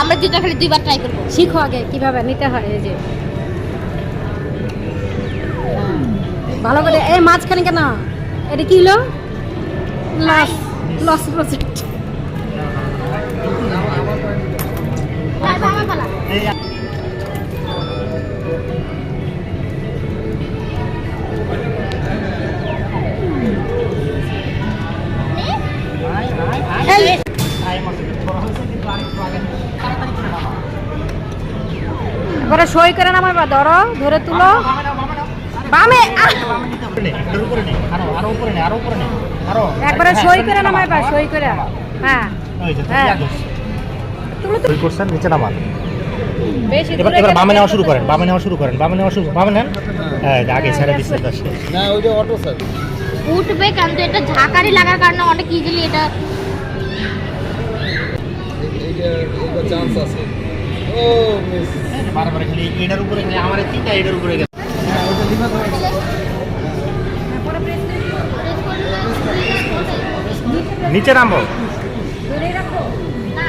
আমরা দুইটা খালি দুইবার ট্রাই করব। শিখো আগে কিভাবে নিতে হয়। এই যে ভালো করে এই মাঝখানে কেন এটা কি হলো? Loss loss project. আমার পালা। এবারে সই করে নামাই বা ধরো ধরে তুলো বামে একবারে সই করে নামাই বা সই করে হ্যাঁ হ্যাঁ তুলো তো করছেন নিচে নামান। বেশি এবার দূরে এবার গেলে বামে নেওয়া শুরু করেন, বামে নেওয়া শুরু করেন, বামে নেওয়া শুরু, বামে নেন। আগে ছেড়ে দিচ্ছে তো সে। না ওই যে অটো স্যার উঠবে কিন্তু এটা ঝাঁকারি লাগার কারণে অনেক ইজিলি এটা এইটা চান্স আছে। ও মিস বারবার খালি এটার উপরে খালি আমার চিন্তা এটার উপরে গেছে। হ্যাঁ ওইটা লিখা তো নিচে নামবো। ধরে রাখো না